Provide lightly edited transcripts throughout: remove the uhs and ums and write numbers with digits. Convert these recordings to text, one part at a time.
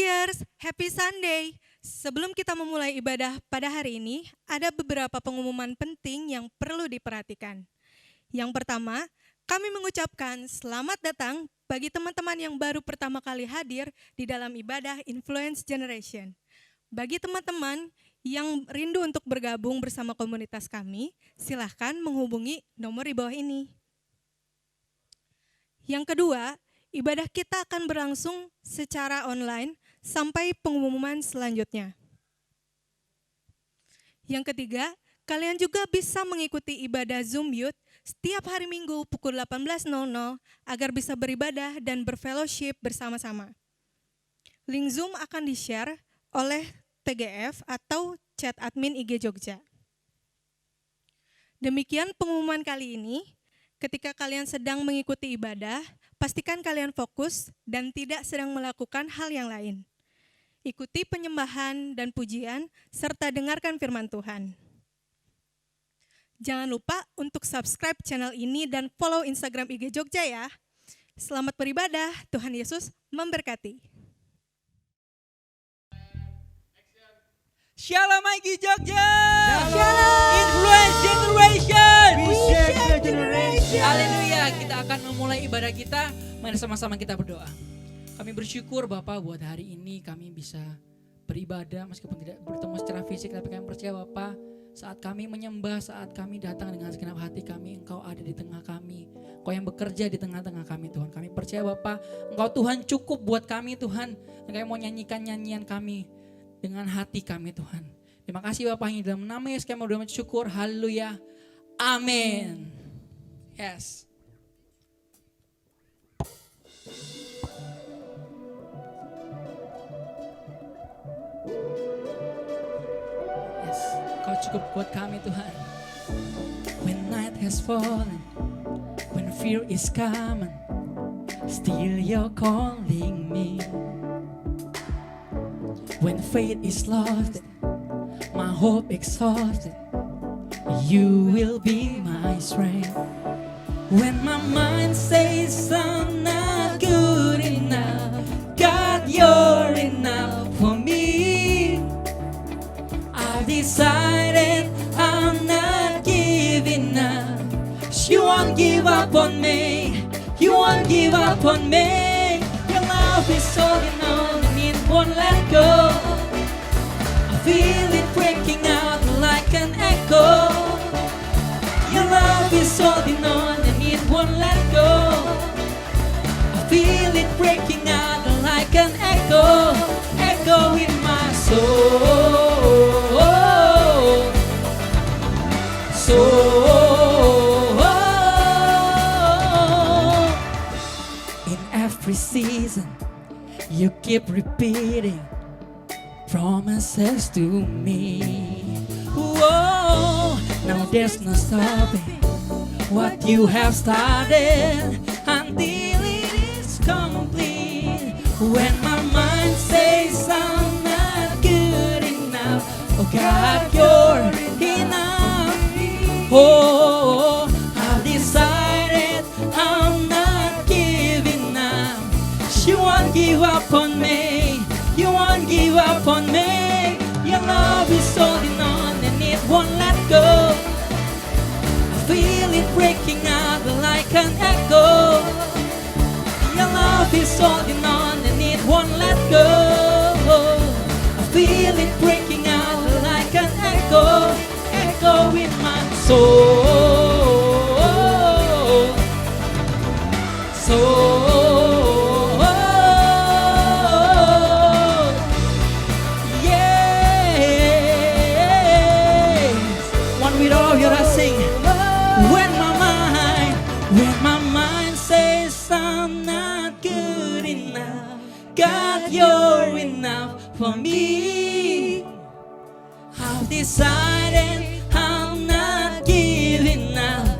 Years, Happy Sunday. Sebelum kita memulai ibadah pada hari ini, ada beberapa pengumuman penting yang perlu diperhatikan. Yang pertama, kami mengucapkan selamat datang bagi teman-teman yang baru pertama kali hadir di dalam ibadah Influence Generation. Bagi teman-teman yang rindu untuk bergabung bersama komunitas kami, silahkan menghubungi nomor di bawah ini. Yang kedua, ibadah kita akan berlangsung secara online sampai pengumuman selanjutnya. Yang ketiga, kalian juga bisa mengikuti ibadah Zoom Youth setiap hari Minggu pukul 18.00 agar bisa beribadah dan berfellowship bersama-sama. Link Zoom akan di-share oleh TGF atau chat admin IG Jogja. Demikian pengumuman kali ini. Ketika kalian sedang mengikuti ibadah, pastikan kalian fokus dan tidak sedang melakukan hal yang lain. Ikuti penyembahan dan pujian, serta dengarkan firman Tuhan. Jangan lupa untuk subscribe channel ini dan follow Instagram IG Jogja ya. Selamat beribadah, Tuhan Yesus memberkati. Shalom IG Jogja. Shalom. Influence Generation. We share the generation. Haleluya, kita akan memulai ibadah kita. Mari sama-sama kita berdoa. Kami bersyukur Bapak buat hari ini kami bisa beribadah meskipun tidak bertemu secara fisik, tapi kami percaya Bapak saat kami menyembah, saat kami datang dengan segenap hati kami, Engkau ada di tengah kami. Engkau yang bekerja di tengah-tengah kami Tuhan. Kami percaya Bapak, Engkau Tuhan cukup buat kami Tuhan. Dan kami mau nyanyikan nyanyian kami dengan hati kami Tuhan. Terima kasih Bapak yang dalam nama Yesus kami berdoa syukur. Haleluya. Amin. Yes. Yes. Kau cukup buat kami Tuhan. When night has fallen, when fear is coming, still you're calling me. When faith is lost, my hope exhausted, you will be my strength. When my mind says I'm not good enough, God, you're enough for me. I've decided I'm not giving up. You won't give up on me. You won't give up on me. Your love is holding on and it won't let go. I feel it breaking out like an echo. Your love is holding on and it won't let go. I feel it breaking out like an echo, echo in my soul. In every season, you keep repeating promises to me. Whoa, now there's no stopping what you have started until it is complete. When my mind says I'm not good enough, oh God, you're enough. Oh, I've decided I'm not giving up. You won't give up on me. You won't give up on me. Your love is holding on and it won't let go. I feel it breaking out like an echo. Your love is holding on and it won't let go. I feel it breaking out like an echo, echo in my soul. With all your sing. When my mind says I'm not good enough, God, you're enough for me. I've decided I'm not giving up.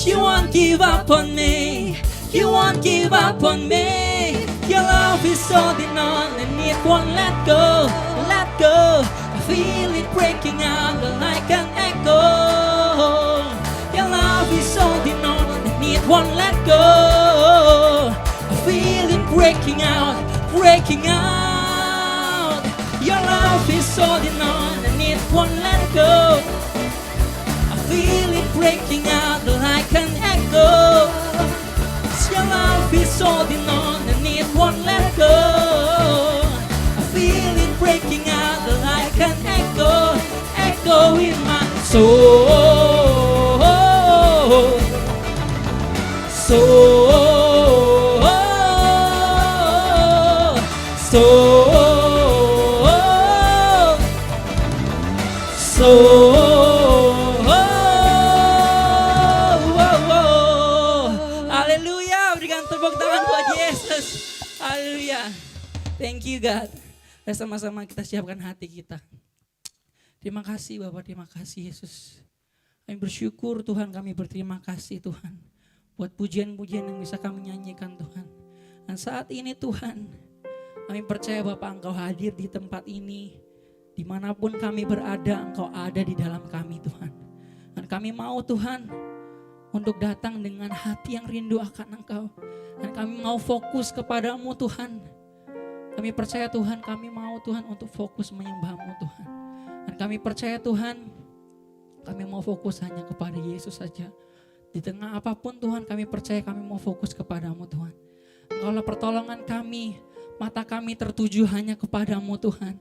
You won't give up on me. You won't give up on me. Your love is holding on and it won't let go, let go. I feel it breaking out like an echo. Your love is holding on and it won't let go. I feel it breaking out, breaking out. go. I feel it breaking out like an echo. Your love is holding on and it won't let go. I feel it breaking out like an echo, echo in my soul. Soul, soul, soul. Haleluya, berikan tepuk tangan buat Yesus. Haleluya. Thank you God. Dan sama-sama kita siapkan hati kita. Terima kasih Bapak, terima kasih Yesus. Kami bersyukur Tuhan, kami berterima kasih Tuhan. Buat pujian-pujian yang bisa kami nyanyikan Tuhan. Dan saat ini Tuhan, kami percaya Bapak Engkau hadir di tempat ini. Dimanapun kami berada, Engkau ada di dalam kami Tuhan. Dan kami mau Tuhan, untuk datang dengan hati yang rindu akan Engkau. Dan kami mau fokus kepadamu Tuhan. Kami percaya Tuhan, kami mau Tuhan untuk fokus menyembah-Mu Tuhan. Dan kami percaya Tuhan, kami mau fokus hanya kepada Yesus saja. Di tengah apapun Tuhan, kami percaya kami mau fokus kepadamu Tuhan. Engkaulah pertolongan kami, mata kami tertuju hanya kepadamu Tuhan.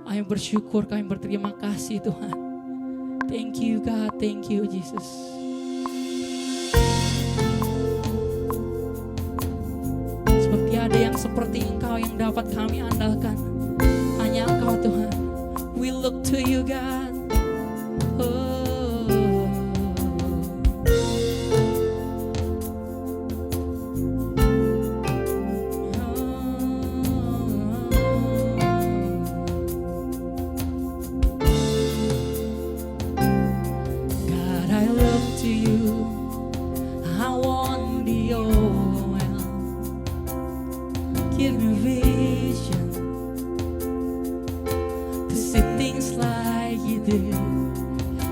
Kami bersyukur, kami berterima kasih Tuhan. Thank you God, thank you Jesus. Seperti ada yang seperti Engkau yang dapat kami andalkan. Hanya Engkau Tuhan. We look to you God. Oh. Give me vision to see things like you do.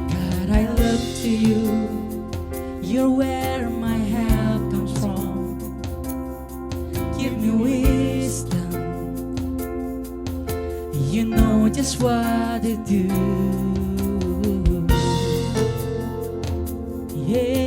God, I look to you. You're where my help comes from. Give me wisdom. You know just what to do. Yeah.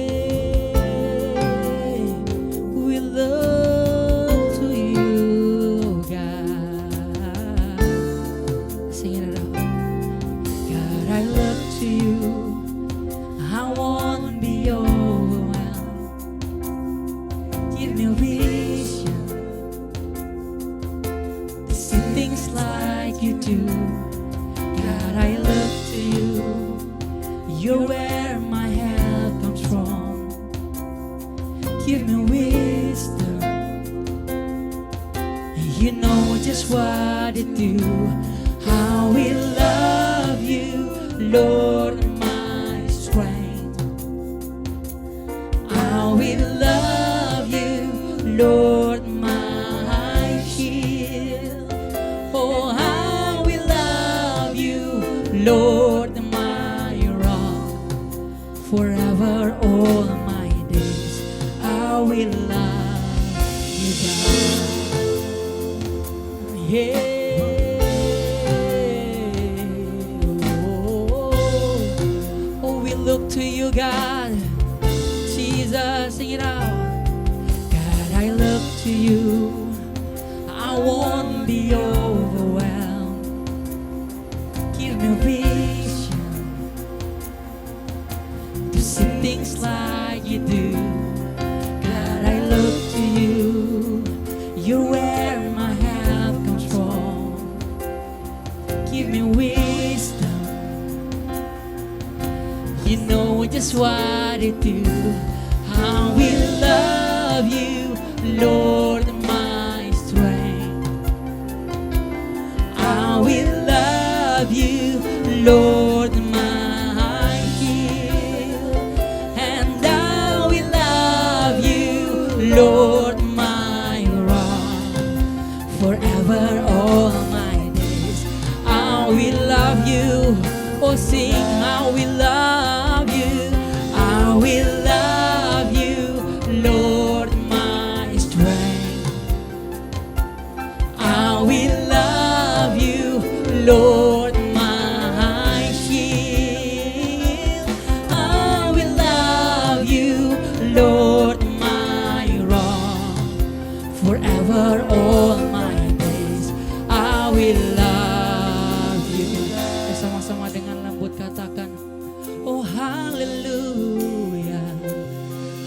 You're where my help comes from. Give me wisdom. You know just what to do. How we love you, Lord, my strength. How we love you, Lord, my shield. Oh, how we love you, Lord, forever all my days I will love you God. Yeah. Oh, we look to you God. Jesus, sing it out. God, I look to you. I won't be overwhelmed. Give me vision. Things like you do. God, I look to you. You're where my help comes from. Give me wisdom. You know just what to do. How we love you, Lord, my strength. How we love you, Lord, my Lord, my rock, forever all my days I will love you. Oh, sing, I will love you. I will love you, Lord, my strength. I will love you, Lord, my shield. will love you. Sama-sama dengan lembut katakan, oh hallelujah,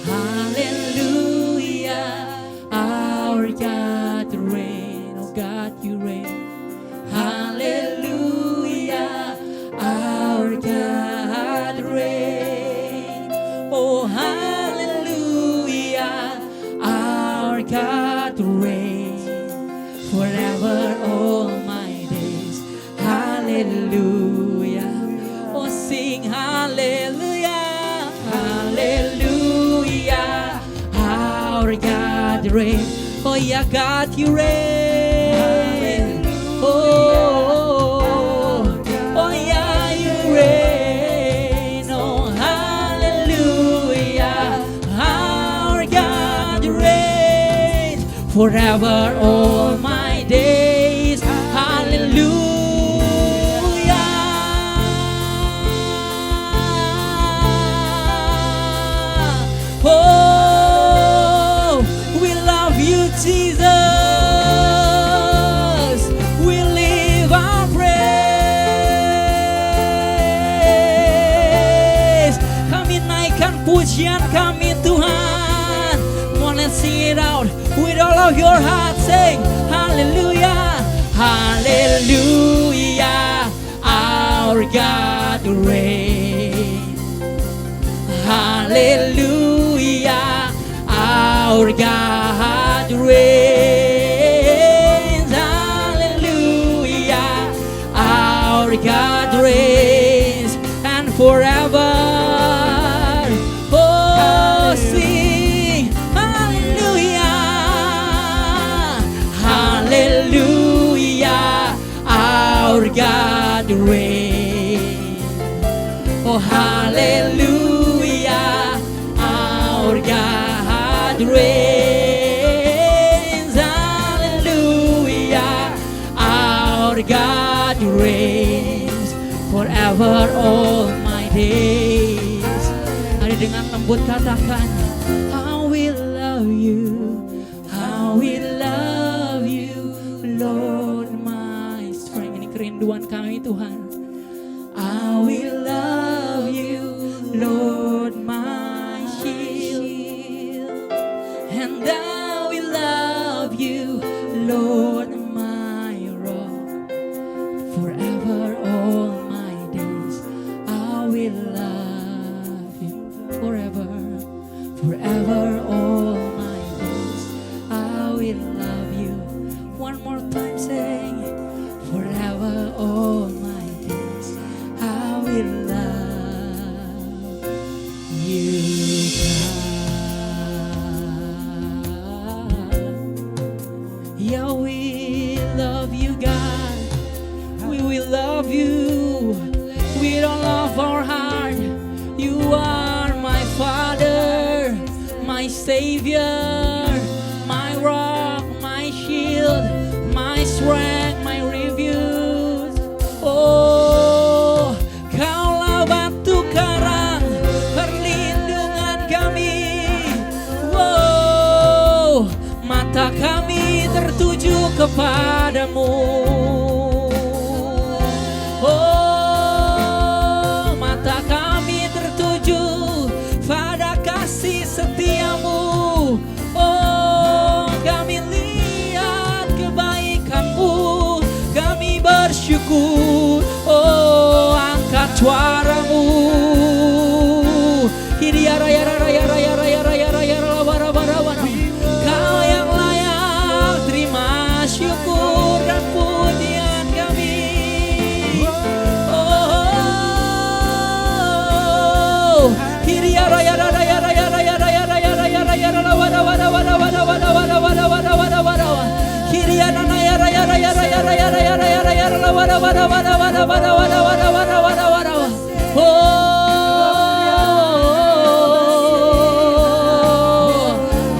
hallelujah, our God reign, oh God you reign, hallelujah, our God reign, oh hallelujah, our God reign, forever all my days, hallelujah, oh sing hallelujah, hallelujah, our God reign, oh yeah God you reign, oh yeah you reign, oh hallelujah, our God reigns, forever all my days, hallelujah. Oh, we love you, Jesus. We live our praise. Kami naikkan pujian kami Tuhan. Come on, let's sing it out with all of your heart. Sing hallelujah, hallelujah, our God reigns. Hallelujah, our God reigns. Hallelujah, our God reigns, and forever. Oh, sing hallelujah, hallelujah, our God reigns. Oh, hallelujah, our God reigns. Hallelujah, our God reigns, forever all my days. Mari dengan lembut katakan, I will love you, I will love you, Lord my strength. Ini kerinduan kami Tuhan. I will love you, Lord my shield, and I will love you, Lord my rock, forever all my days. I will love you forever, forever all my days. I will love you. One more time, sing forever all my days. I will love you, God. Yeah, we love you, God. We will love you with all of our heart. You are my Father, my Savior, my rock, my shield, my strength, my refuge. Oh, Kaulah batu karang, perlindungan kami. Wow, mata kami tertuju kepadamu. Oh, mata kami tertuju pada kasih setiamu. Oh, kami lihat kebaikanmu, kami bersyukur. Oh, angkat suaramu. Hidia raya raya raya raya raya raya bara bara bara. Kau yang layak terima syukur dan pujian kami. Oh, hidia raya raya raya raya raya raya raya raya bara bara bara bara bara bara bara bara bara bara. Hidia raya raya raya raya raya raya raya raya bara bara bara bara bara bara bara bara bara. Oh,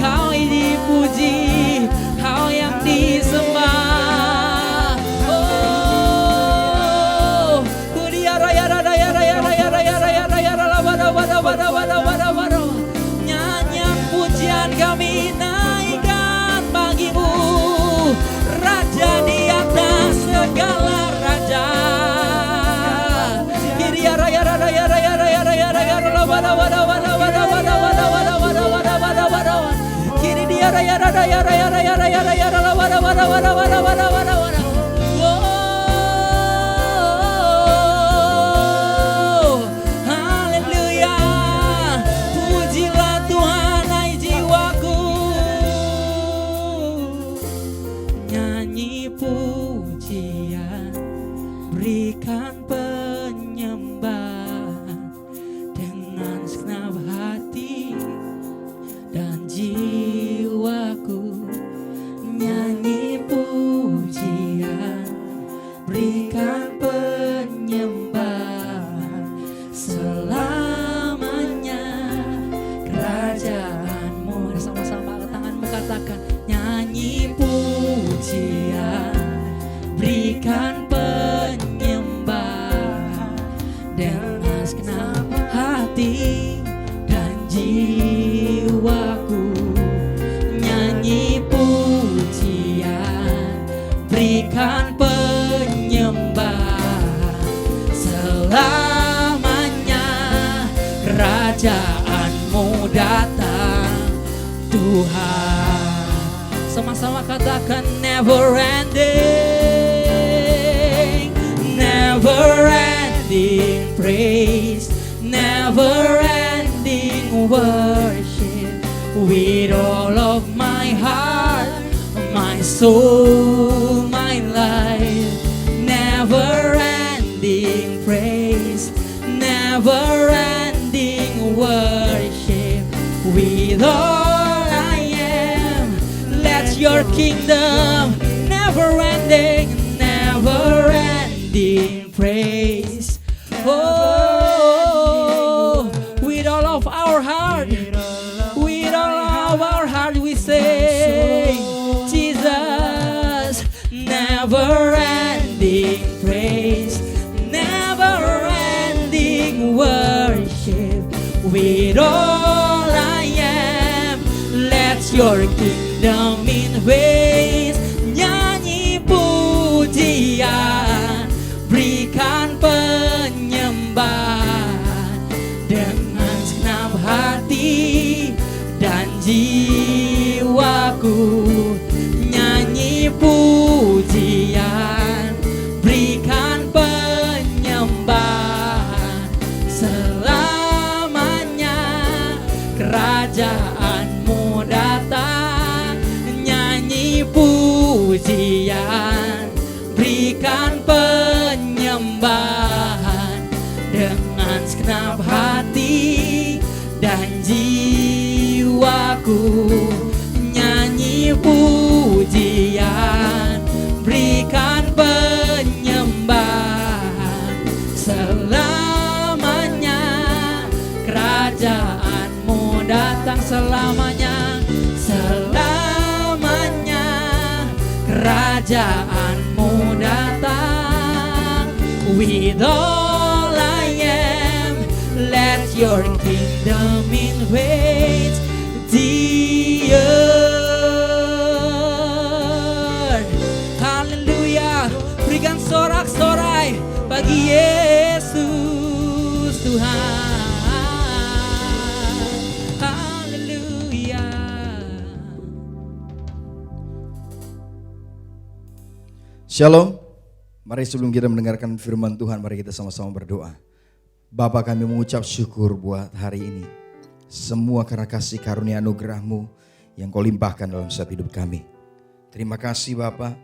kau yang dipuji, kau yang disembah. Oh, kudia raya raya raya raya raya raya raya bada bada bada bada bada bada. Nyanyian pujian kami naikkan bagimu, Raja di atas segala. berikan penyembahan dengan segenap hati dan jiwaku, nyanyi pujian, berikan penyembahan selamanya kerajaanmu. Sama-sama angkat tanganmu, katakan nyanyi pujian, berikan penyembahan dengan segenap hati dan jiwaku, nyanyi pujian, berikan penyembahan selamanya kerajaanmu datang Tuhan. Sama-sama katakan never ending, never ending praise, never ending worship, with all of my heart, my soul, my life, never ending praise, never ending worship, with all I am, let your kingdom, never ending, never ending praise. Oh, with all of our heart, with all of our heart we say, Jesus, never ending praise, never ending worship, with all I am, let your kingdom invade. Nyanyi pujian, berikan penyembahan dengan segenap hati dan jiwaku, nyanyi pujian, berikan penyembahan selamanya kerajaanmu datang, nyanyi pujian, berikan penyembahan dengan segenap hati dan jiwaku, nyanyi pujian, berikan penyembahan selamanya kerajaanmu datang selamanya, selamanya kerajaanmu datang, with all I am, let your kingdom invade the earth. Haleluya, berikan sorak-sorai bagi Yesus Tuhan. Haleluya. Shalom. Mari sebelum kita mendengarkan firman Tuhan, mari kita sama-sama berdoa. Bapa, kami mengucap syukur buat hari ini. Semua karena kasih karunia anugerah-Mu yang Kau limpahkan dalam setiap hidup kami. Terima kasih Bapa.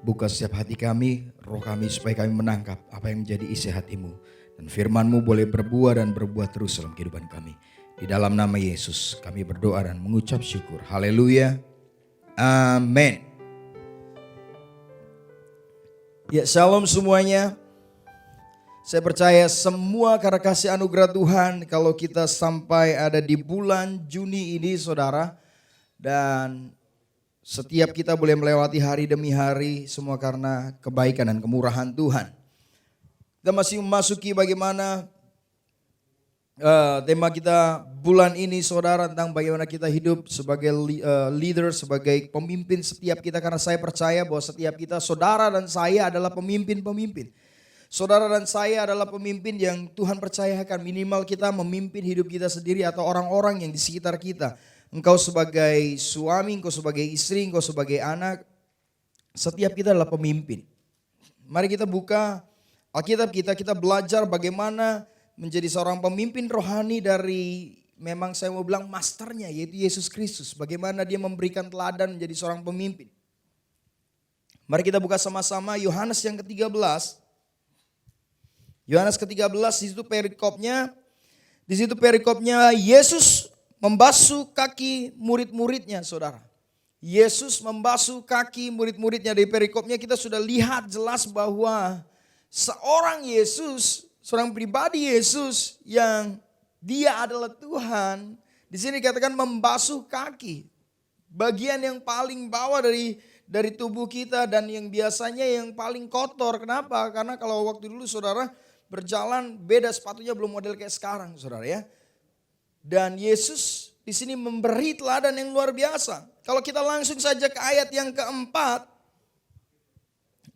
Buka setiap hati kami, roh kami supaya kami menangkap apa yang menjadi isi hati-Mu. Dan firman-Mu boleh berbuah dan berbuah terus dalam kehidupan kami. Di dalam nama Yesus kami berdoa dan mengucap syukur. Haleluya. Amin. Ya, shalom semuanya. Saya percaya semua karena kasih anugerah Tuhan kalau kita sampai ada di bulan Juni ini saudara. Dan setiap kita boleh melewati hari demi hari semua karena kebaikan dan kemurahan Tuhan. Kita masih memasuki bagaimana tema kita bulan ini saudara, tentang bagaimana kita hidup sebagai leader, sebagai pemimpin setiap kita. Karena saya percaya bahwa setiap kita, saudara dan saya adalah pemimpin-pemimpin. Saudara dan saya adalah pemimpin yang Tuhan percayakan, minimal kita memimpin hidup kita sendiri atau orang-orang yang di sekitar kita. Engkau sebagai suami, engkau sebagai istri, engkau sebagai anak, setiap kita adalah pemimpin. Mari kita buka Alkitab kita belajar bagaimana menjadi seorang pemimpin rohani dari, memang saya mau bilang masternya, yaitu Yesus Kristus. Bagaimana dia memberikan teladan menjadi seorang pemimpin. Mari kita buka sama-sama Yohanes yang ke-13. Yohanes ke-13 di situ perikopnya Yesus membasuh kaki murid-muridnya, saudara. Yesus membasuh kaki murid-muridnya. Di perikopnya kita sudah lihat jelas bahwa seorang Yesus, seorang pribadi Yesus yang dia adalah Tuhan, di sini dikatakan membasuh kaki. Bagian yang paling bawah dari tubuh kita dan yang biasanya yang paling kotor. Kenapa? Karena kalau waktu dulu saudara berjalan beda, sepatunya belum model kayak sekarang, saudara ya. Dan Yesus di sini memberi teladan yang luar biasa. Kalau kita langsung saja ke ayat yang keempat.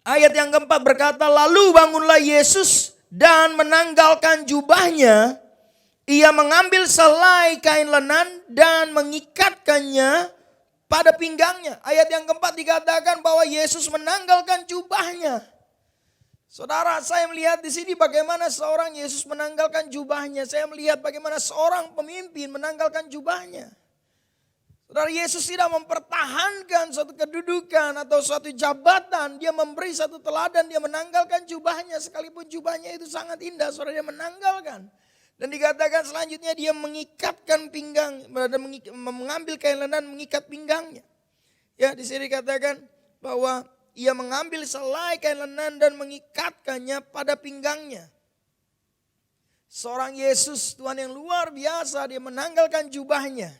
Ayat yang keempat berkata, lalu bangunlah Yesus dan menanggalkan jubahnya. Ia mengambil selai kain lenan dan mengikatkannya pada pinggangnya. Ayat yang keempat dikatakan bahwa Yesus menanggalkan jubahnya. Saudara, saya melihat di sini bagaimana seorang Yesus menanggalkan jubahnya. Saya melihat bagaimana seorang pemimpin menanggalkan jubahnya. Saudara, Yesus tidak mempertahankan suatu kedudukan atau suatu jabatan. Dia memberi satu teladan, dia menanggalkan jubahnya. Sekalipun jubahnya itu sangat indah, saudara, dia menanggalkan. Dan dikatakan selanjutnya dia mengikatkan pinggang, mengambil kain lenan mengikat pinggangnya. Ya, di sini dikatakan bahwa ia mengambil selai kain lenan dan mengikatkannya pada pinggangnya. Seorang Yesus, Tuhan yang luar biasa, dia menanggalkan jubahnya.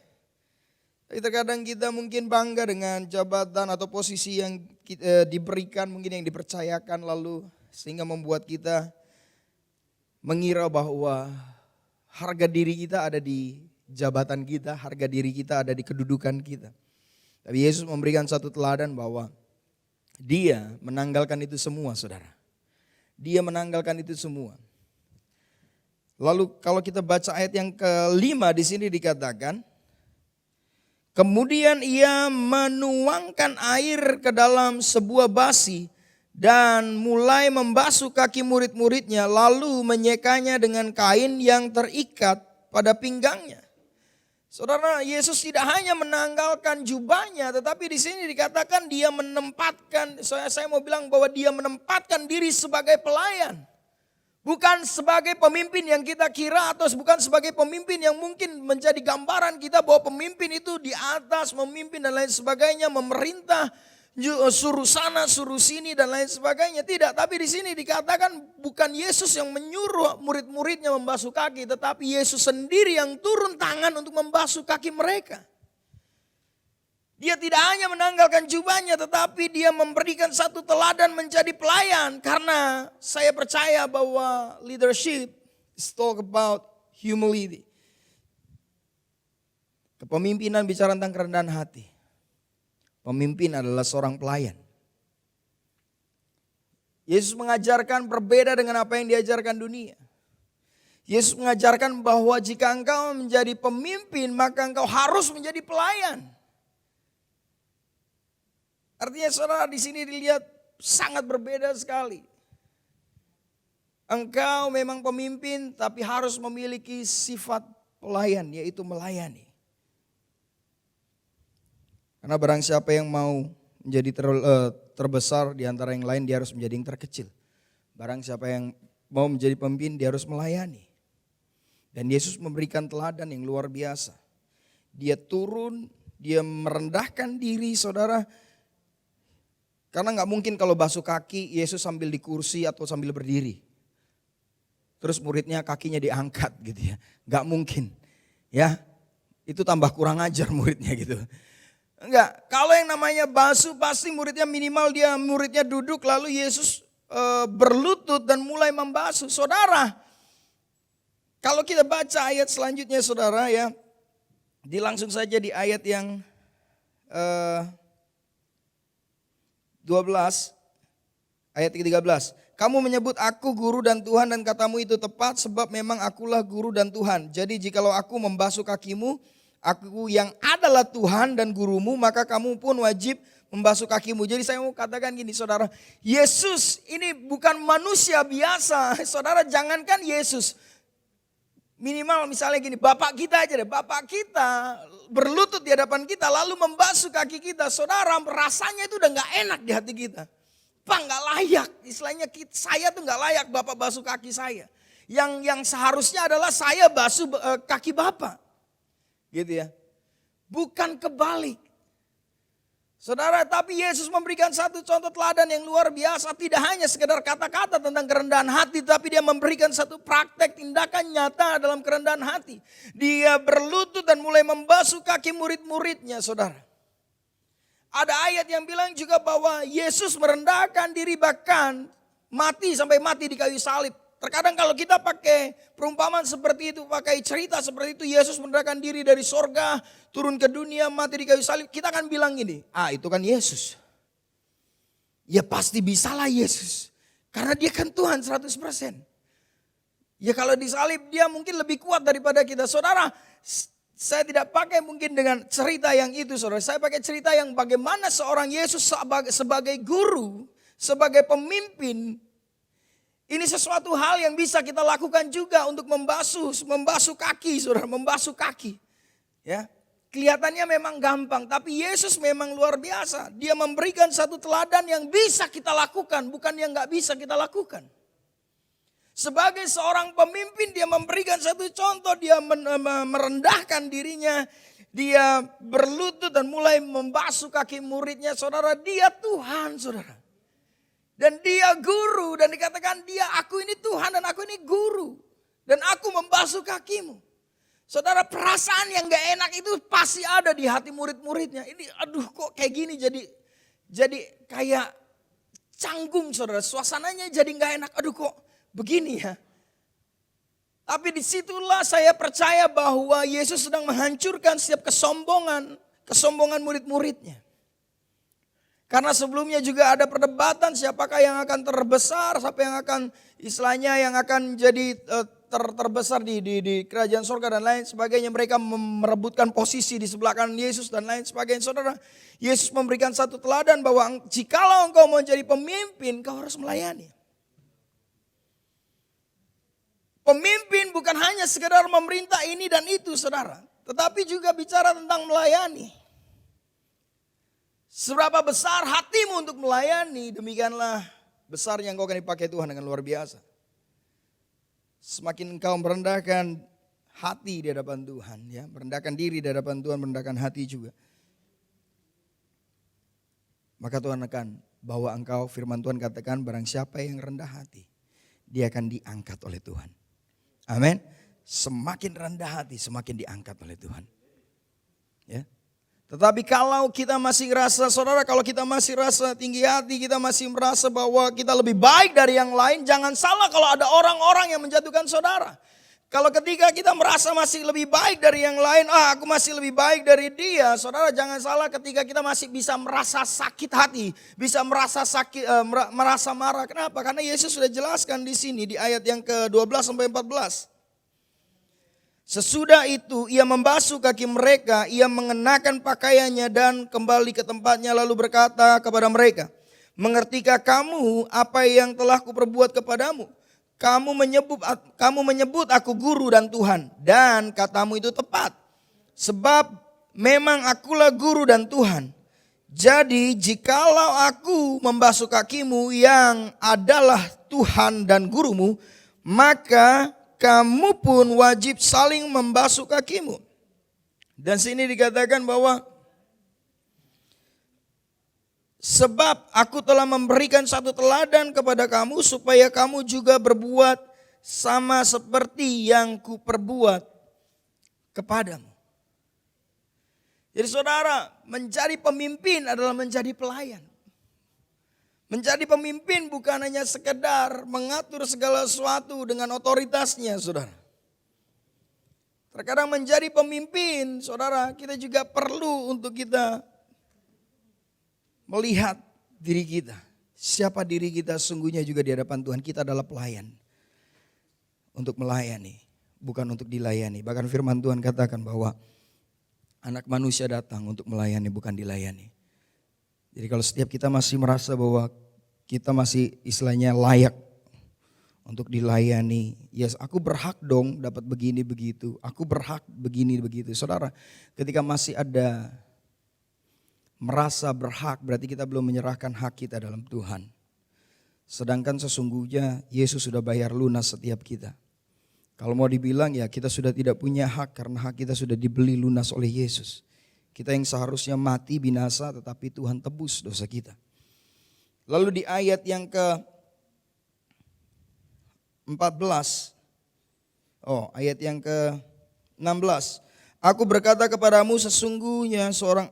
Tapi terkadang kita mungkin bangga dengan jabatan atau posisi yang diberikan, mungkin yang dipercayakan lalu sehingga membuat kita mengira bahwa harga diri kita ada di jabatan kita, harga diri kita ada di kedudukan kita. Tapi Yesus memberikan satu teladan bahwa dia menanggalkan itu semua, saudara. Dia menanggalkan itu semua. Lalu kalau kita baca ayat yang kelima di sini dikatakan, kemudian ia menuangkan air ke dalam sebuah basi dan mulai membasuh kaki murid-muridnya, lalu menyekanya dengan kain yang terikat pada pinggangnya. Saudara, Yesus tidak hanya menanggalkan jubahnya, tetapi di sini dikatakan dia menempatkan, saya mau bilang bahwa dia menempatkan diri sebagai pelayan. Bukan sebagai pemimpin yang kita kira atau bukan sebagai pemimpin yang mungkin menjadi gambaran kita bahwa pemimpin itu di atas, memimpin dan lain sebagainya, memerintah, suruh sana, suruh sini dan lain sebagainya. Tidak, tapi di sini dikatakan bukan Yesus yang menyuruh murid-muridnya membasuh kaki, tetapi Yesus sendiri yang turun tangan untuk membasuh kaki mereka. Dia tidak hanya menanggalkan jubahnya, tetapi dia memberikan satu teladan menjadi pelayan. Karena saya percaya bahwa leadership is talk about humility. Kepemimpinan bicara tentang kerendahan hati. Pemimpin adalah seorang pelayan. Yesus mengajarkan berbeda dengan apa yang diajarkan dunia. Yesus mengajarkan bahwa jika engkau menjadi pemimpin, maka engkau harus menjadi pelayan. Artinya saudara, di sini dilihat sangat berbeda sekali. Engkau memang pemimpin tapi harus memiliki sifat pelayan, yaitu melayani. Karena barang siapa yang mau menjadi terbesar di antara yang lain, dia harus menjadi yang terkecil. Barang siapa yang mau menjadi pemimpin, dia harus melayani. Dan Yesus memberikan teladan yang luar biasa. Dia turun, dia merendahkan diri, saudara. Karena gak mungkin kalau basuh kaki Yesus sambil di kursi atau sambil berdiri. Terus muridnya kakinya diangkat gitu ya. Gak mungkin. Ya, itu tambah kurang ajar muridnya gitu. Enggak, kalau yang namanya basuh pasti muridnya minimal muridnya duduk lalu Yesus berlutut dan mulai membasuh. Saudara, kalau kita baca ayat selanjutnya saudara ya. Langsung saja di ayat yang 12, ayat 13. Kamu menyebut aku guru dan Tuhan dan katamu itu tepat sebab memang akulah guru dan Tuhan. Jadi jikalau aku membasuh kakimu, aku yang adalah Tuhan dan gurumu, maka kamu pun wajib membasuh kakimu. Jadi saya mau katakan gini saudara, Yesus ini bukan manusia biasa. Saudara, jangankan Yesus, minimal misalnya gini, Bapak kita aja deh, Bapak kita berlutut di hadapan kita lalu membasuh kaki kita. Saudara, rasanya itu udah gak enak di hati kita. Bapak nggak layak, istilahnya saya tuh nggak layak Bapak basuh kaki saya. Yang seharusnya adalah saya basuh kaki Bapak. Gitu ya. Bukan kebalik. Saudara, tapi Yesus memberikan satu contoh teladan yang luar biasa. Tidak hanya sekedar kata-kata tentang kerendahan hati, tapi dia memberikan satu praktek tindakan nyata dalam kerendahan hati. Dia berlutut dan mulai membasuh kaki murid-muridnya, saudara. Ada ayat yang bilang juga bahwa Yesus merendahkan diri bahkan mati sampai mati di kayu salib. Terkadang kalau kita pakai perumpamaan seperti itu, pakai cerita seperti itu, Yesus merendahkan diri dari sorga, turun ke dunia, mati di kayu salib. Kita akan bilang gini, itu kan Yesus. Ya pasti bisalah Yesus. Karena dia kan Tuhan 100%. Ya kalau disalib dia mungkin lebih kuat daripada kita. Saudara, saya tidak pakai mungkin dengan cerita yang itu, saudara. Saya pakai cerita yang bagaimana seorang Yesus sebagai guru, sebagai pemimpin. Ini sesuatu hal yang bisa kita lakukan juga untuk membasuh kaki, saudara, membasuh kaki. Ya, kelihatannya memang gampang, tapi Yesus memang luar biasa. Dia memberikan satu teladan yang bisa kita lakukan, bukan yang nggak bisa kita lakukan. Sebagai seorang pemimpin, dia memberikan satu contoh, dia merendahkan dirinya, dia berlutut dan mulai membasuh kaki muridnya, saudara. Dia Tuhan, saudara. Dan dia guru dan dikatakan aku ini Tuhan dan aku ini guru. Dan aku membasuh kakimu. Saudara, perasaan yang gak enak itu pasti ada di hati murid-muridnya. Ini kok kayak gini jadi kayak canggung, saudara. Suasananya jadi gak enak, kok begini ya. Tapi disitulah saya percaya bahwa Yesus sedang menghancurkan setiap kesombongan murid-muridnya. Karena sebelumnya juga ada perdebatan siapakah yang akan terbesar, siapa yang akan istilahnya yang akan jadi terbesar di kerajaan surga dan lain sebagainya. Mereka merebutkan posisi di sebelah kanan Yesus dan lain sebagainya. Saudara, Yesus memberikan satu teladan bahwa jikalau engkau mau jadi pemimpin, kau harus melayani. Pemimpin bukan hanya sekedar memerintah ini dan itu, saudara. Tetapi juga bicara tentang melayani. Seberapa besar hatimu untuk melayani, demikianlah besarnya engkau akan dipakai Tuhan dengan luar biasa. Semakin engkau merendahkan hati di hadapan Tuhan, ya, merendahkan diri di hadapan Tuhan, merendahkan hati juga. Maka Tuhan akan bawa engkau, firman Tuhan katakan, barang siapa yang rendah hati, dia akan diangkat oleh Tuhan. Amin. Semakin rendah hati, semakin diangkat oleh Tuhan. Ya. Tetapi kalau kita masih rasa, saudara, kalau kita masih rasa tinggi hati, kita masih merasa bahwa kita lebih baik dari yang lain, jangan salah kalau ada orang-orang yang menjatuhkan saudara. Kalau ketika kita merasa masih lebih baik dari yang lain, aku masih lebih baik dari dia, saudara, jangan salah ketika kita masih bisa merasa sakit hati, bisa merasa merasa marah. Kenapa? Karena Yesus sudah jelaskan di sini di ayat yang ke-12 sampai 14. Sesudah itu ia membasuh kaki mereka, ia mengenakan pakaiannya dan kembali ke tempatnya lalu berkata kepada mereka, mengertikah kamu apa yang telah kuperbuat kepadamu? Kamu menyebut aku guru dan Tuhan, dan katamu itu tepat. Sebab memang akulah guru dan Tuhan. Jadi jikalau aku membasuh kakimu yang adalah Tuhan dan gurumu, maka kamu pun wajib saling membasuh kakimu. Dan sini dikatakan bahwa sebab aku telah memberikan satu teladan kepada kamu supaya kamu juga berbuat sama seperti yang kuperbuat kepadamu. Jadi saudara, menjadi pemimpin adalah menjadi pelayan. Menjadi pemimpin bukan hanya sekedar mengatur segala sesuatu dengan otoritasnya, saudara. Terkadang menjadi pemimpin, saudara, kita juga perlu untuk kita melihat diri kita. Siapa diri kita sungguhnya juga di hadapan Tuhan. Kita adalah pelayan. Untuk melayani, bukan untuk dilayani. Bahkan firman Tuhan katakan bahwa anak manusia datang untuk melayani, bukan dilayani. Jadi kalau setiap kita masih merasa bahwa kita masih istilahnya layak untuk dilayani. Yes, aku berhak dong dapat begini begitu. Aku berhak begini begitu. Saudara, ketika masih ada merasa berhak, berarti kita belum menyerahkan hak kita dalam Tuhan. Sedangkan sesungguhnya Yesus sudah bayar lunas setiap kita. Kalau mau dibilang ya kita sudah tidak punya hak karena hak kita sudah dibeli lunas oleh Yesus. Kita yang seharusnya mati binasa tetapi Tuhan tebus dosa kita. Lalu di ayat yang ke-14. Ayat yang ke-16. Aku berkata kepadamu sesungguhnya seorang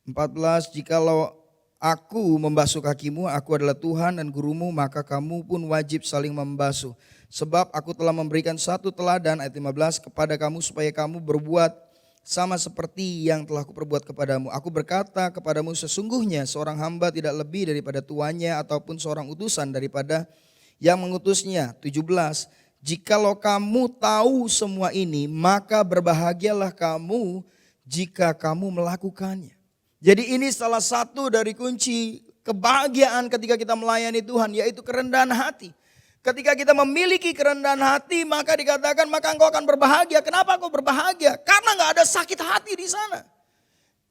14, jikalau aku membasuh kakimu, aku adalah Tuhan dan gurumu, maka kamu pun wajib saling membasuh. Sebab aku telah memberikan satu teladan, ayat 15, kepada kamu supaya kamu berbuat sama seperti yang telah kuperbuat kepadamu. Aku berkata kepadamu sesungguhnya seorang hamba tidak lebih daripada tuannya ataupun seorang utusan daripada yang mengutusnya. 17, jikalau kamu tahu semua ini, maka berbahagialah kamu jika kamu melakukannya. Jadi ini salah satu dari kunci kebahagiaan ketika kita melayani Tuhan, yaitu kerendahan hati. Ketika kita memiliki kerendahan hati, maka dikatakan maka engkau akan berbahagia. Kenapa engkau berbahagia? Karena gak ada sakit hati di sana.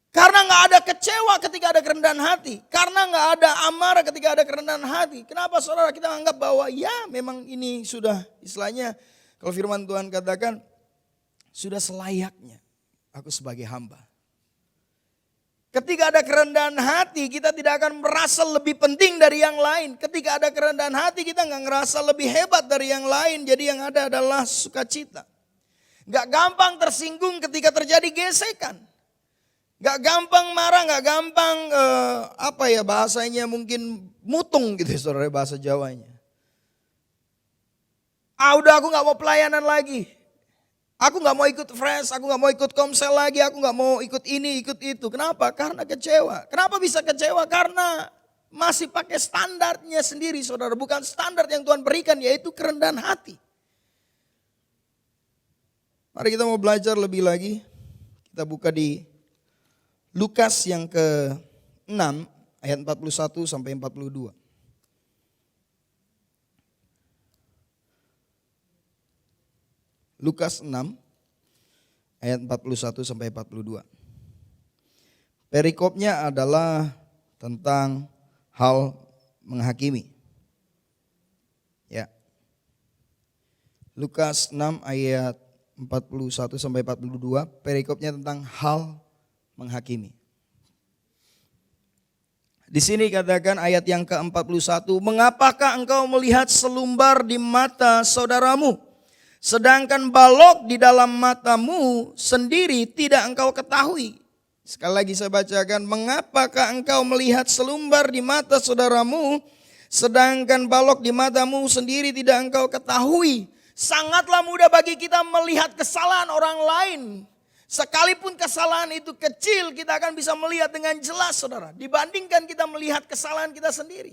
Karena gak ada kecewa ketika ada kerendahan hati. Karena gak ada amarah ketika ada kerendahan hati. Kenapa saudara kita anggap bahwa ya memang ini sudah istilahnya, kalau firman Tuhan katakan sudah selayaknya aku sebagai hamba. Ketika ada kerendahan hati, kita tidak akan merasa lebih penting dari yang lain. Ketika ada kerendahan hati, kita nggak ngerasa lebih hebat dari yang lain. Jadi yang ada adalah sukacita. Gak gampang tersinggung ketika terjadi gesekan. Gak gampang marah, gak gampang bahasanya mungkin mutung gitu saudara, bahasa Jawanya. Udah aku gak mau pelayanan lagi. Aku gak mau ikut fresh, aku gak mau ikut komsel lagi, aku gak mau ikut ini, ikut itu. Kenapa? Karena kecewa. Kenapa bisa kecewa? Karena masih pakai standarnya sendiri saudara. Bukan standar yang Tuhan berikan, yaitu kerendahan hati. Mari kita mau belajar lebih lagi. Kita buka di Lukas yang ke-6 ayat 41 sampai 42. Lukas 6 ayat 41 sampai 42. Perikopnya adalah tentang hal menghakimi. Ya. Lukas 6 ayat 41 sampai 42, perikopnya tentang hal menghakimi. Di sini katakan ayat yang ke-41, mengapakah engkau melihat selumbar di mata saudaramu, sedangkan balok di dalam matamu sendiri tidak engkau ketahui. Sekali lagi saya bacakan, mengapakah engkau melihat selumbar di mata saudaramu, sedangkan balok di matamu sendiri tidak engkau ketahui. Sangatlah mudah bagi kita melihat kesalahan orang lain. Sekalipun kesalahan itu kecil, kita akan bisa melihat dengan jelas saudara. Dibandingkan kita melihat kesalahan kita sendiri.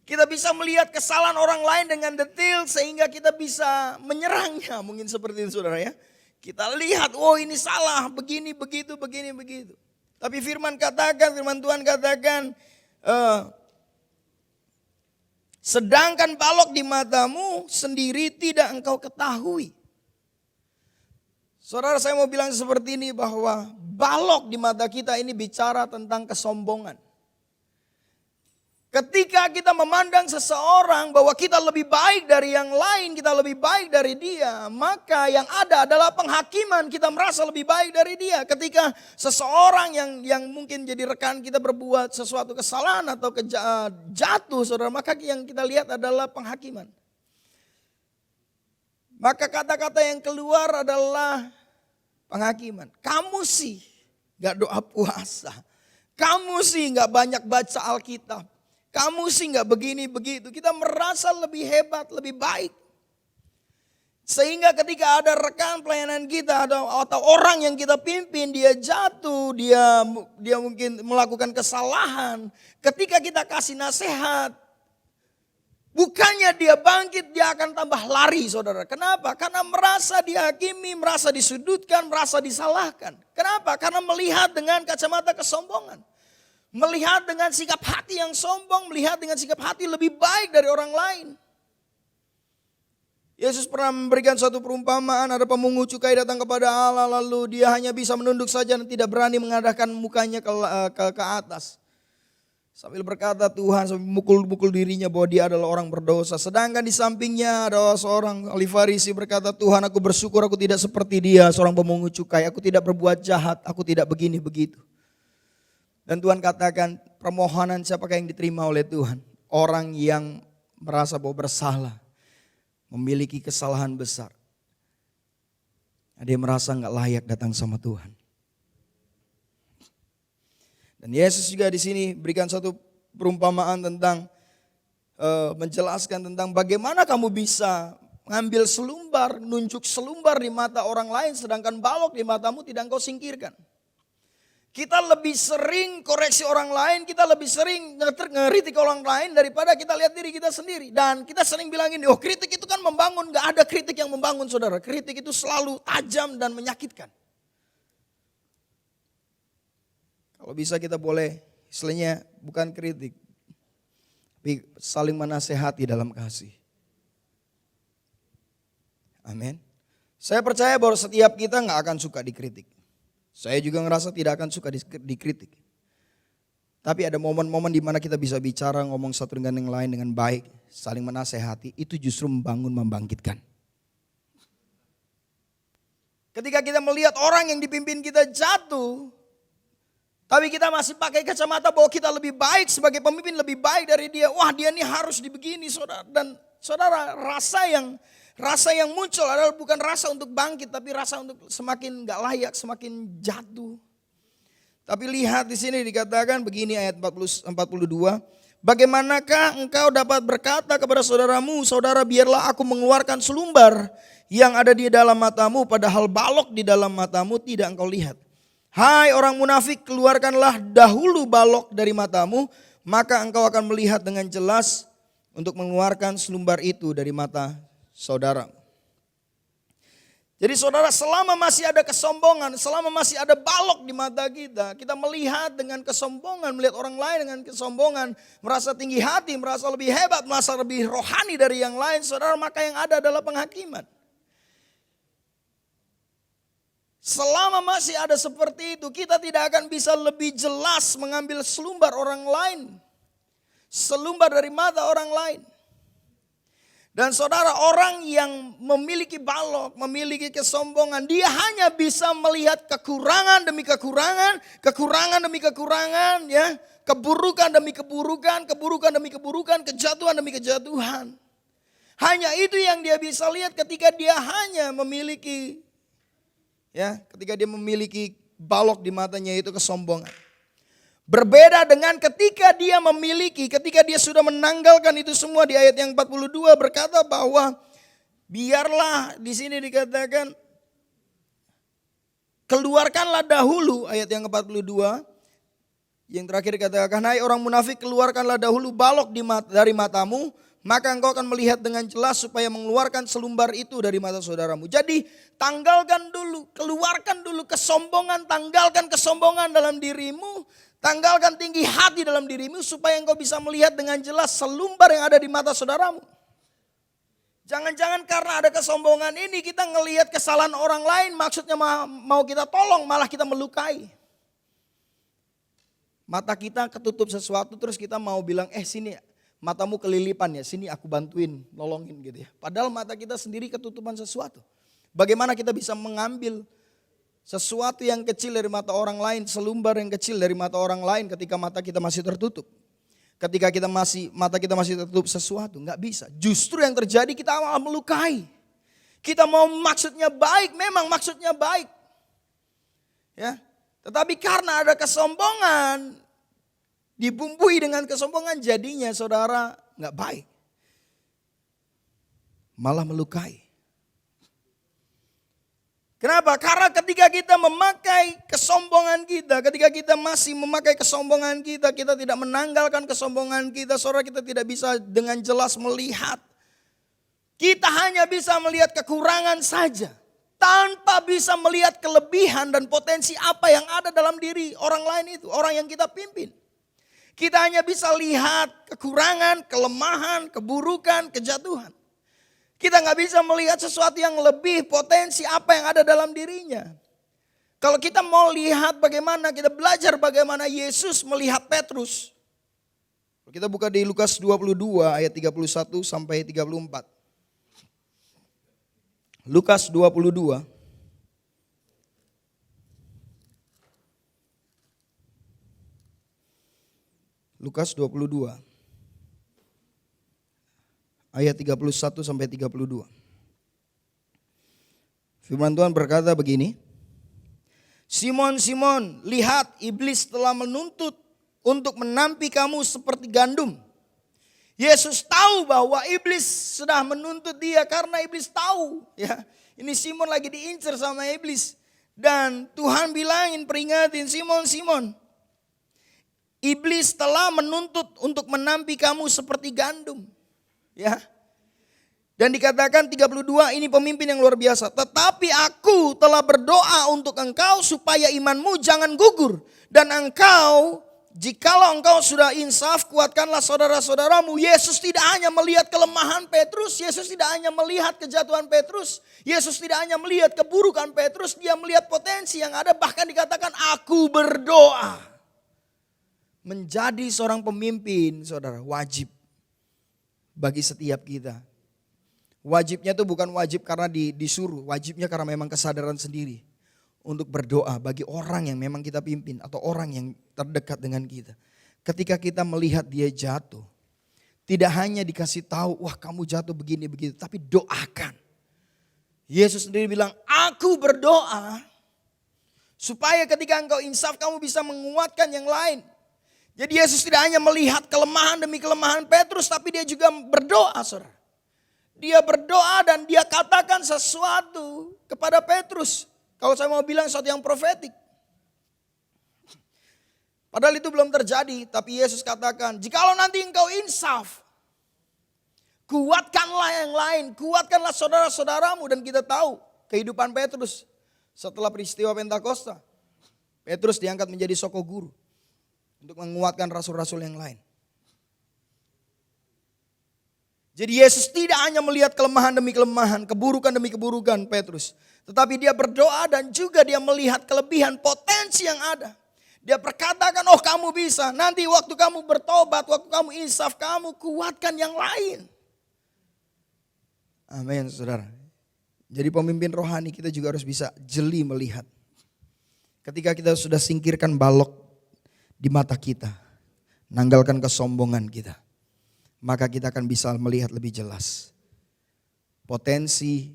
Kita bisa melihat kesalahan orang lain dengan detail sehingga kita bisa menyerangnya. Mungkin seperti itu saudara ya. Kita lihat, oh ini salah, begini, begitu, begini, begitu. Tapi firman Tuhan katakan, sedangkan balok di matamu sendiri tidak engkau ketahui. Saudara, saya mau bilang seperti ini bahwa balok di mata kita ini bicara tentang kesombongan. Ketika kita memandang seseorang bahwa kita lebih baik dari yang lain, kita lebih baik dari dia, maka yang ada adalah penghakiman, kita merasa lebih baik dari dia. Ketika seseorang yang mungkin jadi rekan kita berbuat sesuatu kesalahan atau jatuh, saudara, maka yang kita lihat adalah penghakiman. Maka kata-kata yang keluar adalah penghakiman. Kamu sih gak doa puasa, kamu sih gak banyak baca Alkitab. Kamu sih gak begini begitu. Kita merasa lebih hebat, lebih baik. Sehingga ketika ada rekan pelayanan kita atau orang yang kita pimpin, dia jatuh, dia mungkin melakukan kesalahan. Ketika kita kasih nasihat, bukannya dia bangkit, dia akan tambah lari saudara. Kenapa? Karena merasa dihakimi, merasa disudutkan, merasa disalahkan. Kenapa? Karena melihat dengan kacamata kesombongan. Melihat dengan sikap hati yang sombong, melihat dengan sikap hati lebih baik dari orang lain. Yesus pernah memberikan suatu perumpamaan, ada pemungut cukai datang kepada Allah, lalu dia hanya bisa menunduk saja dan tidak berani mengadahkan mukanya ke atas. Sambil berkata Tuhan, sambil mukul-mukul dirinya bahwa dia adalah orang berdosa. Sedangkan di sampingnya ada seorang ahli Farisi berkata, Tuhan, aku bersyukur aku tidak seperti dia, seorang pemungut cukai. Aku tidak berbuat jahat, aku tidak begini begitu. Dan Tuhan katakan, permohonan siapakah yang diterima oleh Tuhan? Orang yang merasa bahwa bersalah, memiliki kesalahan besar. Dia merasa nggak layak datang sama Tuhan. Dan Yesus juga di sini berikan satu perumpamaan tentang menjelaskan tentang bagaimana kamu bisa mengambil selumbar, nunjuk selumbar di mata orang lain, sedangkan balok di matamu tidak engkau singkirkan. Kita lebih sering koreksi orang lain, kita lebih sering ngeritik orang lain daripada kita lihat diri kita sendiri. Dan kita sering bilang ini, oh kritik itu kan membangun, gak ada kritik yang membangun saudara. Kritik itu selalu tajam dan menyakitkan. Kalau bisa kita boleh, istilahnya bukan kritik, tapi saling menasehati dalam kasih. Amin. Saya percaya bahwa setiap kita gak akan suka dikritik. Saya juga ngerasa tidak akan suka dikritik. Tapi ada momen-momen di mana kita bisa bicara, ngomong satu dengan yang lain dengan baik, saling menasehati, itu justru membangun, membangkitkan. Ketika kita melihat orang yang dipimpin kita jatuh, tapi kita masih pakai kacamata bahwa kita lebih baik sebagai pemimpin, lebih baik dari dia. Wah, dia ini harus dibegini, saudara. Dan saudara, rasa yang muncul adalah bukan rasa untuk bangkit, tapi rasa untuk semakin gak layak, semakin jatuh. Tapi lihat di sini dikatakan begini ayat 42. Bagaimanakah engkau dapat berkata kepada saudaramu, saudara biarlah aku mengeluarkan selumbar yang ada di dalam matamu, padahal balok di dalam matamu tidak engkau lihat. Hai orang munafik, keluarkanlah dahulu balok dari matamu, maka engkau akan melihat dengan jelas untuk mengeluarkan selumbar itu dari mata saudara. Jadi saudara, selama masih ada kesombongan, selama masih ada balok di mata kita, kita melihat dengan kesombongan, melihat orang lain dengan kesombongan, merasa tinggi hati, merasa lebih hebat, merasa lebih rohani dari yang lain, saudara, maka yang ada adalah penghakiman. Selama masih ada seperti itu, kita tidak akan bisa lebih jelas mengambil selumbar orang lain, selumbar dari mata orang lain. Dan saudara, orang yang memiliki balok, memiliki kesombongan, dia hanya bisa melihat kekurangan demi kekurangan, kekurangan demi kekurangan, ya, keburukan demi keburukan, keburukan demi keburukan, kejatuhan demi kejatuhan. Hanya itu yang dia bisa lihat ketika dia hanya memiliki, ya, ketika dia memiliki balok di matanya, itu kesombongan. Berbeda dengan ketika dia memiliki, ketika dia sudah menanggalkan itu semua, di ayat yang 42 berkata bahwa biarlah, di sini dikatakan keluarkanlah dahulu, ayat yang 42, yang terakhir dikatakan, hai orang munafik, keluarkanlah dahulu balok dari matamu, maka engkau akan melihat dengan jelas supaya mengeluarkan selumbar itu dari mata saudaramu. Jadi tanggalkan dulu, keluarkan dulu kesombongan, tanggalkan kesombongan dalam dirimu, tanggalkan tinggi hati dalam dirimu supaya engkau bisa melihat dengan jelas selumbar yang ada di mata saudaramu. Jangan-jangan karena ada kesombongan ini kita ngelihat kesalahan orang lain, maksudnya mau kita tolong, malah kita melukai. Mata kita ketutup sesuatu terus kita mau bilang, sini matamu kelilipan ya, sini aku bantuin, nolongin gitu ya. Padahal mata kita sendiri ketutupan sesuatu. Bagaimana kita bisa mengambil sesuatu yang kecil dari mata orang lain, selumbar yang kecil dari mata orang lain ketika mata kita masih tertutup. Ketika mata kita masih tertutup sesuatu, nggak bisa. Justru yang terjadi kita malah melukai. Kita mau maksudnya baik, memang maksudnya baik. Ya, tetapi karena ada kesombongan, dibumbui dengan kesombongan, jadinya saudara nggak baik. Malah melukai. Kenapa? Karena ketika kita memakai kesombongan kita, ketika kita masih memakai kesombongan kita, kita tidak menanggalkan kesombongan kita, saudara, kita tidak bisa dengan jelas melihat. Kita hanya bisa melihat kekurangan saja, tanpa bisa melihat kelebihan dan potensi apa yang ada dalam diri orang lain itu, orang yang kita pimpin. Kita hanya bisa lihat kekurangan, kelemahan, keburukan, kejatuhan. Kita nggak bisa melihat sesuatu yang lebih potensi apa yang ada dalam dirinya. Kalau kita mau lihat bagaimana, kita belajar bagaimana Yesus melihat Petrus. Kita buka di Lukas 22 ayat 31 sampai 34. Lukas 22. Lukas 22 ayat 31 sampai 32. Firman Tuhan berkata begini. Simon, Simon, lihat iblis telah menuntut untuk menampi kamu seperti gandum. Yesus tahu bahwa iblis sudah menuntut dia karena iblis tahu. Ya, ini Simon lagi diincar sama iblis. Dan Tuhan bilangin, peringatin, Simon, Simon. Iblis telah menuntut untuk menampi kamu seperti gandum. Ya. Dan dikatakan 32 ini pemimpin yang luar biasa. Tetapi aku telah berdoa untuk engkau supaya imanmu jangan gugur. Dan engkau, jikalau engkau sudah insaf, kuatkanlah saudara-saudaramu. Yesus tidak hanya melihat kelemahan Petrus. Yesus tidak hanya melihat kejatuhan Petrus. Yesus tidak hanya melihat keburukan Petrus. Dia melihat potensi yang ada. Bahkan dikatakan aku berdoa. Menjadi seorang pemimpin, saudara, wajib bagi setiap kita. Wajibnya itu bukan wajib karena disuruh, wajibnya karena memang kesadaran sendiri. Untuk berdoa bagi orang yang memang kita pimpin atau orang yang terdekat dengan kita. Ketika kita melihat dia jatuh, tidak hanya dikasih tahu, wah kamu jatuh begini begitu, tapi doakan. Yesus sendiri bilang, aku berdoa supaya ketika engkau insaf kamu bisa menguatkan yang lain. Jadi Yesus tidak hanya melihat kelemahan demi kelemahan Petrus, tapi dia juga berdoa, saudara. Dia berdoa dan dia katakan sesuatu kepada Petrus. Kalau saya mau bilang sesuatu yang profetik. Padahal itu belum terjadi, tapi Yesus katakan, jikalau nanti engkau insaf, kuatkanlah yang lain, kuatkanlah saudara-saudaramu. Dan kita tahu kehidupan Petrus setelah peristiwa Pentakosta. Petrus diangkat menjadi soko guru. Untuk menguatkan rasul-rasul yang lain. Jadi Yesus tidak hanya melihat kelemahan demi kelemahan, keburukan demi keburukan Petrus. Tetapi dia berdoa dan juga dia melihat kelebihan potensi yang ada. Dia perkatakan, oh kamu bisa. Nanti waktu kamu bertobat, waktu kamu insaf, kamu kuatkan yang lain. Amin, saudara. Jadi pemimpin rohani kita juga harus bisa jeli melihat. Ketika kita sudah singkirkan balok di mata kita, nanggalkan kesombongan kita, maka kita akan bisa melihat lebih jelas potensi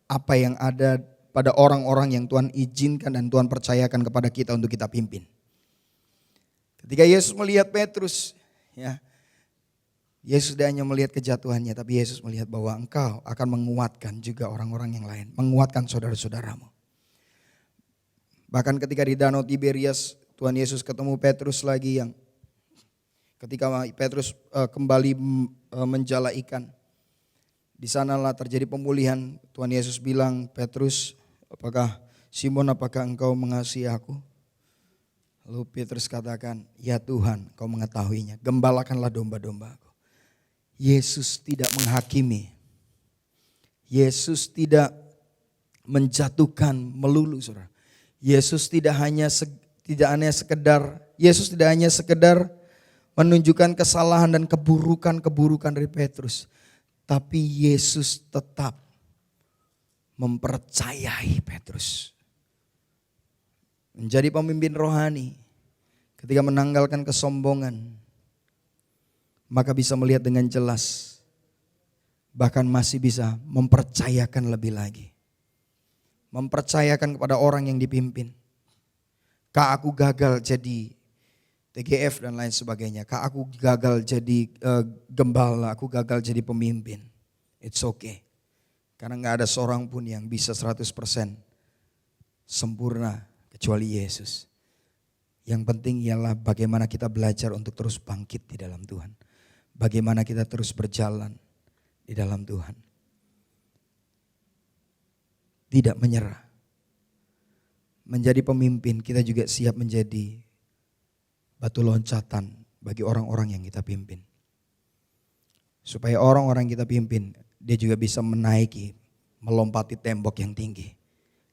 apa yang ada pada orang-orang yang Tuhan izinkan dan Tuhan percayakan kepada kita untuk kita pimpin. Ketika Yesus melihat Petrus, ya, Yesus tidak hanya melihat kejatuhannya, tapi Yesus melihat bahwa engkau akan menguatkan juga orang-orang yang lain, menguatkan saudara-saudaramu. Bahkan ketika di Danau Tiberias, Tuhan Yesus ketemu Petrus lagi yang ketika Petrus kembali menjala ikan. Di sanalah terjadi pemulihan. Tuhan Yesus bilang, Petrus, Simon, apakah engkau mengasihi aku? Lalu Petrus katakan, ya Tuhan, kau mengetahuinya. Gembalakanlah domba-dombaku. Yesus tidak menghakimi. Yesus tidak menjatuhkan melulu, saudara. Yesus tidak hanya sekedar menunjukkan kesalahan dan keburukan dari Petrus. Tapi Yesus tetap mempercayai Petrus. Menjadi pemimpin rohani ketika menanggalkan kesombongan, maka bisa melihat dengan jelas. Bahkan masih bisa mempercayakan lebih lagi. Mempercayakan kepada orang yang dipimpin. Kak aku gagal jadi TGF dan lain sebagainya. Kak aku gagal jadi gembala, aku gagal jadi pemimpin. It's okay. Karena gak ada seorang pun yang bisa 100% sempurna kecuali Yesus. Yang penting ialah bagaimana kita belajar untuk terus bangkit di dalam Tuhan. Bagaimana kita terus berjalan di dalam Tuhan. Tidak menyerah. Menjadi pemimpin kita juga siap menjadi batu loncatan bagi orang-orang yang kita pimpin. Supaya orang-orang yang kita pimpin dia juga bisa menaiki, melompati tembok yang tinggi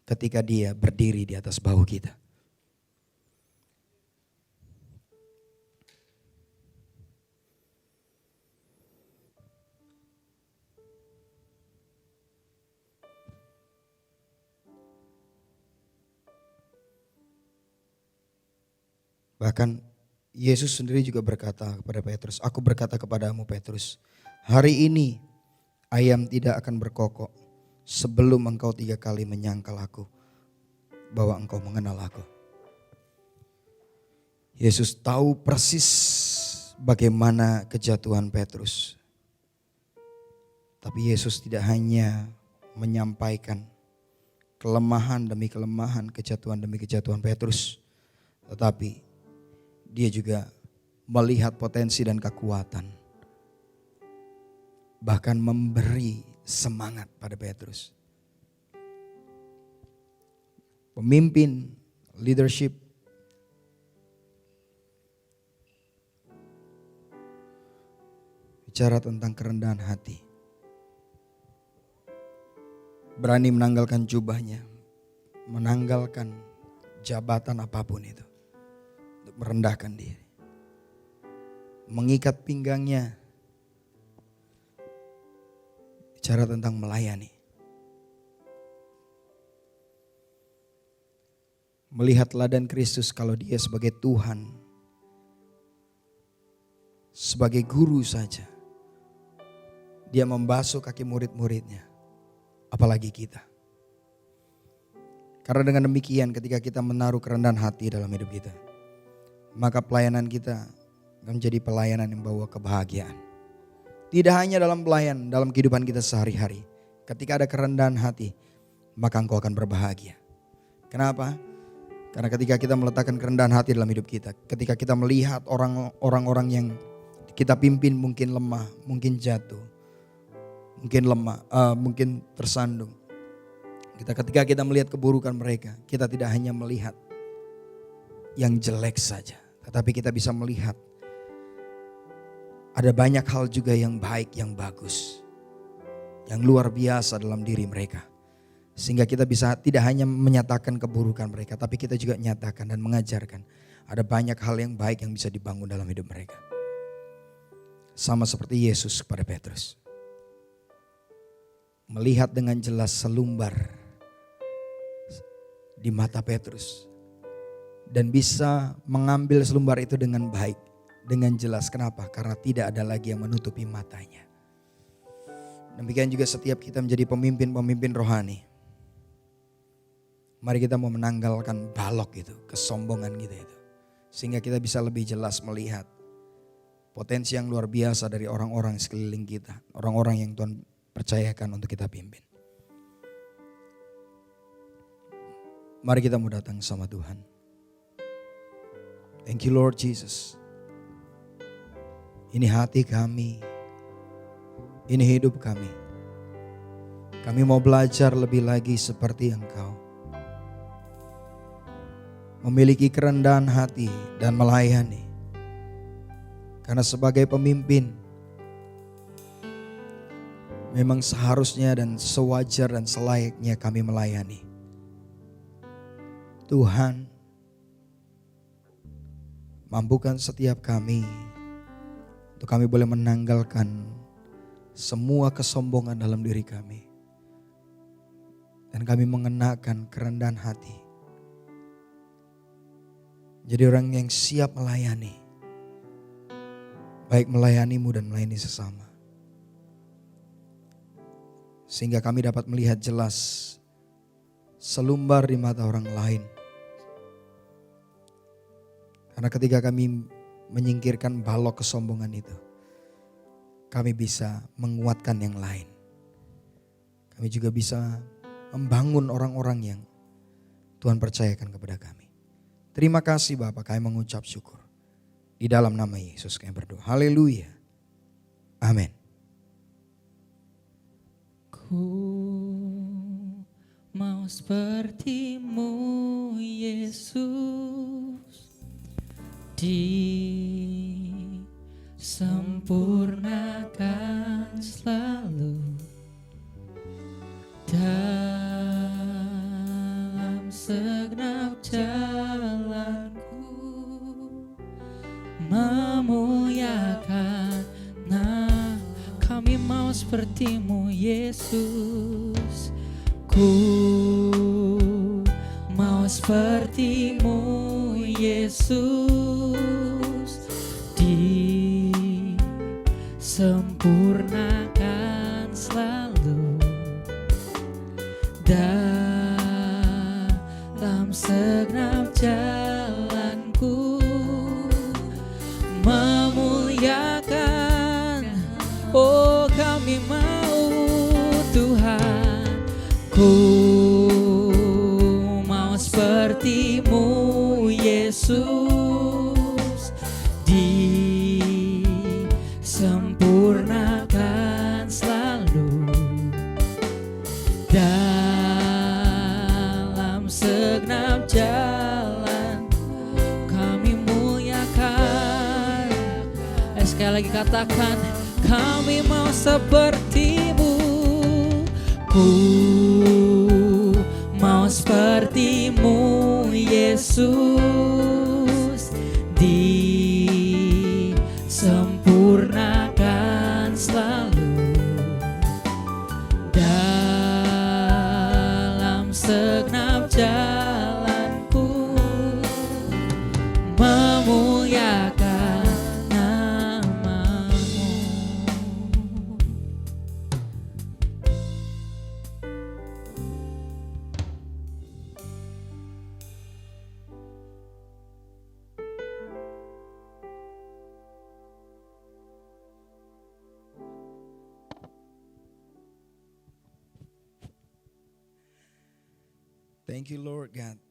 ketika dia berdiri di atas bahu kita. Bahkan Yesus sendiri juga berkata kepada Petrus, "Aku berkata kepadamu Petrus, hari ini ayam tidak akan berkokok sebelum engkau 3 kali menyangkal aku bahwa engkau mengenal aku." Yesus tahu persis bagaimana kejatuhan Petrus. Tapi Yesus tidak hanya menyampaikan kelemahan demi kelemahan, kejatuhan demi kejatuhan Petrus, tetapi dia juga melihat potensi dan kekuatan. Bahkan memberi semangat pada Petrus. Pemimpin, leadership, bicara tentang kerendahan hati. Berani menanggalkan jubahnya, menanggalkan jabatan apapun itu. Untuk merendahkan diri. Mengikat pinggangnya. Bicara tentang melayani. Melihat teladan Kristus kalau dia sebagai Tuhan. Sebagai guru saja. Dia membasuh kaki murid-muridnya. Apalagi kita. Karena dengan demikian ketika kita menaruh kerendahan hati dalam hidup kita, maka pelayanan kita akan menjadi pelayanan yang bawa kebahagiaan. Tidak hanya dalam pelayanan, dalam kehidupan kita sehari-hari. Ketika ada kerendahan hati, maka engkau akan berbahagia. Kenapa? Karena ketika kita meletakkan kerendahan hati dalam hidup kita, ketika kita melihat orang-orang yang kita pimpin mungkin lemah, mungkin jatuh, mungkin tersandung. Ketika kita melihat keburukan mereka, kita tidak hanya melihat yang jelek saja, tetapi kita bisa melihat ada banyak hal juga yang baik, yang bagus, yang luar biasa dalam diri mereka. Sehingga kita bisa tidak hanya menyatakan keburukan mereka, tapi kita juga nyatakan dan mengajarkan ada banyak hal yang baik yang bisa dibangun dalam hidup mereka. Sama seperti Yesus kepada Petrus. Melihat dengan jelas selumbar di mata Petrus. Dan bisa mengambil selumbar itu dengan baik, dengan jelas. Kenapa? Karena tidak ada lagi yang menutupi matanya. Demikian juga setiap kita menjadi pemimpin-pemimpin rohani. Mari kita mau menanggalkan balok itu, kesombongan kita itu. Sehingga kita bisa lebih jelas melihat potensi yang luar biasa dari orang-orang sekeliling kita. Orang-orang yang Tuhan percayakan untuk kita pimpin. Mari kita mau datang sama Tuhan. Thank you Lord Jesus. Ini hati kami. Ini hidup kami. Kami mau belajar lebih lagi seperti Engkau. Memiliki kerendahan hati dan melayani. Karena sebagai pemimpin, memang seharusnya dan sewajar dan selayaknya kami melayani. Tuhan, mampukan setiap kami untuk kami boleh menanggalkan semua kesombongan dalam diri kami. Dan kami mengenakan kerendahan hati. Jadi orang yang siap melayani. Baik melayanimu dan melayani sesama. Sehingga kami dapat melihat jelas selumbar di mata orang lain. Karena ketika kami menyingkirkan balok kesombongan itu, kami bisa menguatkan yang lain. Kami juga bisa membangun orang-orang yang Tuhan percayakan kepada kami. Terima kasih Bapak, kami mengucap syukur. Di dalam nama Yesus kami berdoa. Haleluya. Amin. Ku mau seperti-Mu Yesus, disempurnakan selalu jalanku, memuliakan kami mau seperti-Mu Yesus. Ku mau seperti-Mu Yesus, disempurnakan selalu dalam segenap jalanku, memuliakan. Oh, kami mau Tuhan, ku mau seperti-Mu Yesus, disempurnakan selalu dalam segenap jalan. Kami muliakan. Sekali lagi katakan, kami mau seperti-Mu. Ku mau seperti-Mu Yesus, disempurnakan selalu dalam segenap jalanku, memuliakan nama-Mu. Thank you Lord God.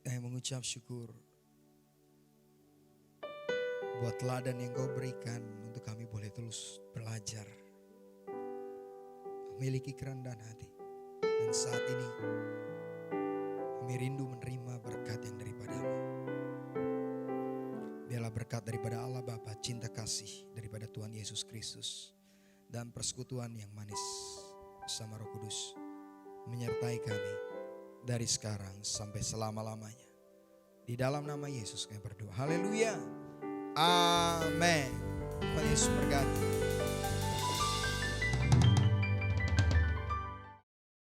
Saya mengucap syukur buat teladan yang Kau berikan untuk kami boleh terus belajar, memiliki kerendahan hati. Dan saat ini kami rindu menerima berkat yang daripada-Mu. Biarlah berkat daripada Allah Bapa, cinta kasih daripada Tuhan Yesus Kristus, dan persekutuan yang manis bersama Roh Kudus menyertai kami dari sekarang sampai selama-lamanya. Di dalam nama Yesus kami berdoa. Haleluya. Amin. Tuhan Yesus berkati.